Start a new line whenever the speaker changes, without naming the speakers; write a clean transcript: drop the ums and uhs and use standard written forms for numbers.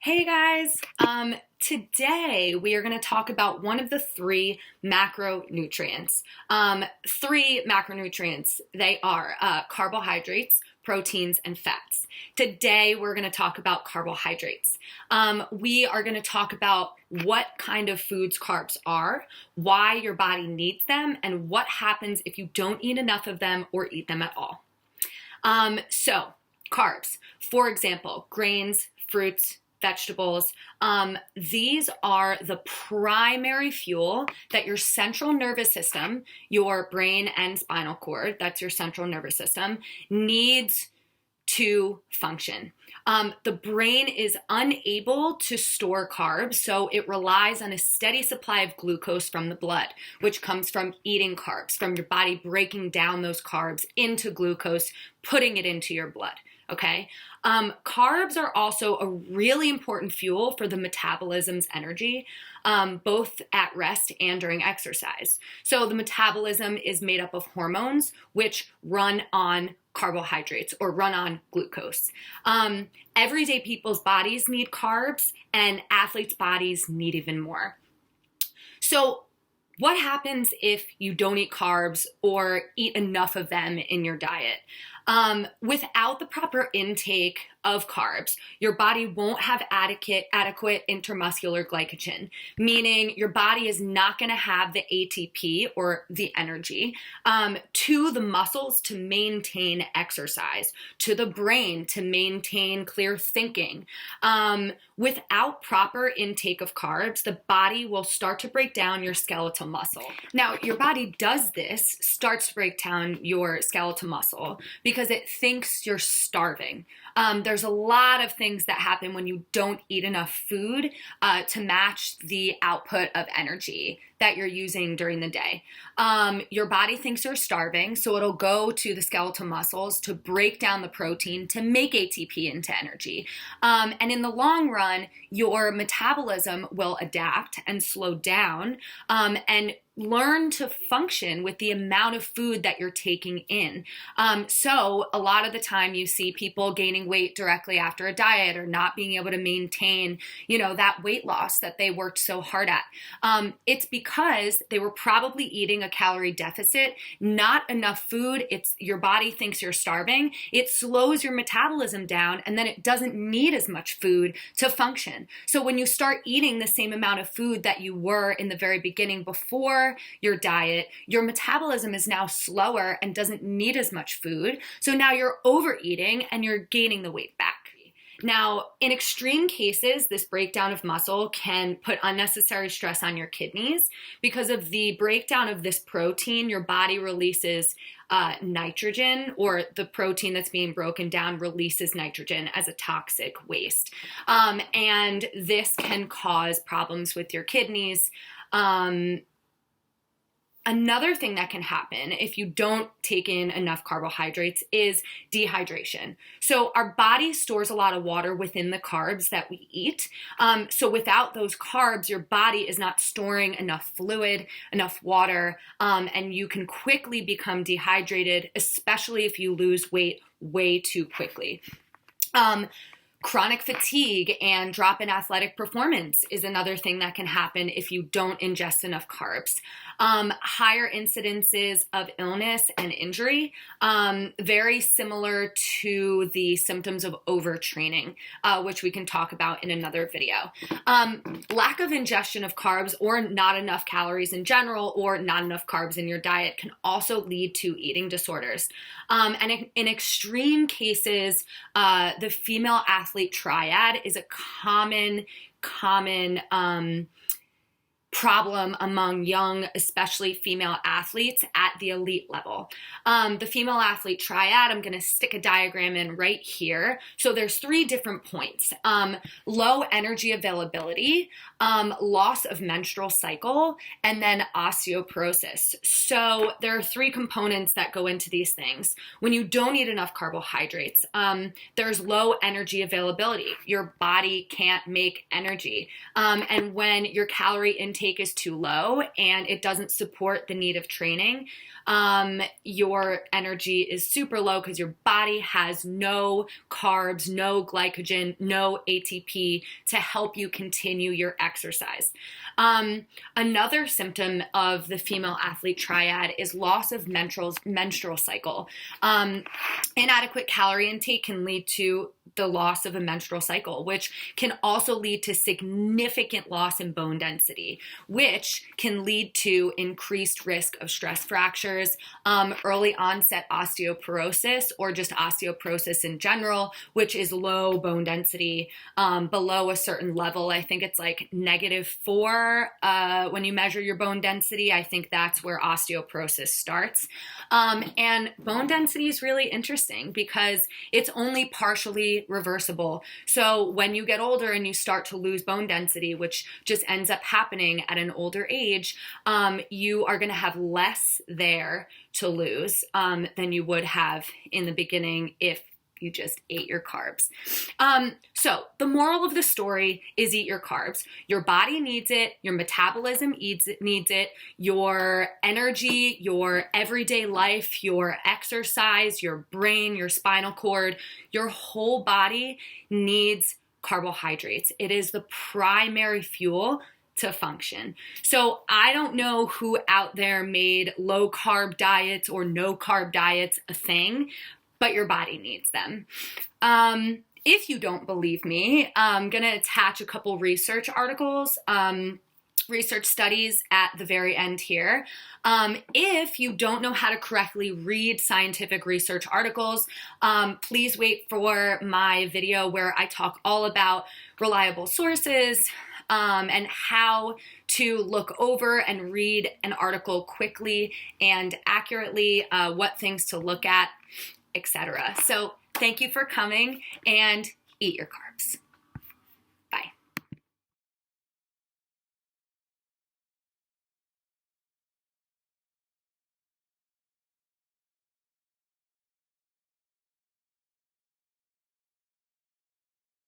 Hey guys, today we are going to talk about one of the three macronutrients. Three macronutrients, they are carbohydrates, proteins, and fats. Today we're going to talk about carbohydrates. We are going to talk about what kind of foods carbs are, why your body needs them, and what happens if you don't eat enough of them or eat them at all. So, carbs, for example, grains, fruits, vegetables. These are the primary fuel that your central nervous system, your brain and spinal cord, that's your central nervous system, needs to function. The brain is unable to store carbs, so it relies on a steady supply of glucose from the blood, which comes from eating carbs, from your body breaking down those carbs into glucose, putting it into your blood. Okay. Carbs are also a really important fuel for the metabolism's energy, both at rest and during exercise. So the metabolism is made up of hormones, which run on carbohydrates or run on glucose. Everyday people's bodies need carbs, and athletes' bodies need even more. So what happens if you don't eat carbs or eat enough of them in your diet? Without the proper intake of carbs, your body won't have adequate intermuscular glycogen, meaning your body is not going to have the ATP or the energy to the muscles to maintain exercise, to the brain to maintain clear thinking. Without proper intake of carbs, the body will start to break down your skeletal muscle. Now, your body does this, starts to break down your skeletal muscle because it thinks you're starving. There's a lot of things that happen when you don't eat enough food to match the output of energy that you're using during the day. Your body thinks you're starving, so it'll go to the skeletal muscles to break down the protein to make ATP into energy. And in the long run, your metabolism will adapt and slow down and learn to function with the amount of food that you're taking in. So a lot of the time you see people gaining weight directly after a diet or not being able to maintain, that weight loss that they worked so hard at. It's because they were probably eating a calorie deficit, not enough food. It's your body thinks you're starving. It slows your metabolism down, and then it doesn't need as much food to function. So when you start eating the same amount of food that you were in the very beginning before your diet, your metabolism is now slower and doesn't need as much food. So now you're overeating and you're gaining the weight back. Now, in extreme cases, this breakdown of muscle can put unnecessary stress on your kidneys. Because of the breakdown of this protein, your body releases nitrogen, or the protein that's being broken down releases nitrogen as a toxic waste. And this can cause problems with your kidneys. Another thing that can happen if you don't take in enough carbohydrates is dehydration. So our body stores a lot of water within the carbs that we eat. So without those carbs, your body is not storing enough fluid, enough water, and you can quickly become dehydrated, especially if you lose weight way too quickly. Chronic fatigue and drop in athletic performance is another thing that can happen if you don't ingest enough carbs. Higher incidences of illness and injury, very similar to the symptoms of overtraining, which we can talk about in another video. Lack of ingestion of carbs or not enough calories in general or not enough carbs in your diet can also lead to eating disorders. And in extreme cases, the female athlete triad is a common problem among young, especially female athletes at the elite level. The female athlete triad, I'm going to stick a diagram in right here. So there's three different points. Low energy availability, loss of menstrual cycle, and then osteoporosis. So there are three components that go into these things. When you don't eat enough carbohydrates, there's low energy availability. Your body can't make energy. And when your calorie intake intake is too low and it doesn't support the need of training, your energy is super low because your body has no carbs, no glycogen, no ATP to help you continue your exercise. Another symptom of the female athlete triad is loss of menstrual cycle. Inadequate calorie intake can lead to the loss of a menstrual cycle, which can also lead to significant loss in bone density, which can lead to increased risk of stress fractures, early onset osteoporosis, or just osteoporosis in general, which is low bone density, below a certain level. I think it's like -4 when you measure your bone density. I think that's where osteoporosis starts. And bone density is really interesting because it's only partially reversible. So when you get older and you start to lose bone density, which just ends up happening at an older age, you are going to have less there to lose than you would have in the beginning if you just ate your carbs. So the moral of the story is eat your carbs. Your body needs it. Your metabolism needs it. Your energy, your everyday life, your exercise, your brain, your spinal cord, your whole body needs carbohydrates. It is the primary fuel to function. So I don't know who out there made low carb diets or no carb diets a thing, but your body needs them. If you don't believe me, I'm going to attach a couple research articles, research studies at the very end here. If you don't know how to correctly read scientific research articles, please wait for my video where I talk all about reliable sources, and how to look over and read an article quickly and accurately, what things to look at, etc. So thank you for coming, and eat your carbs.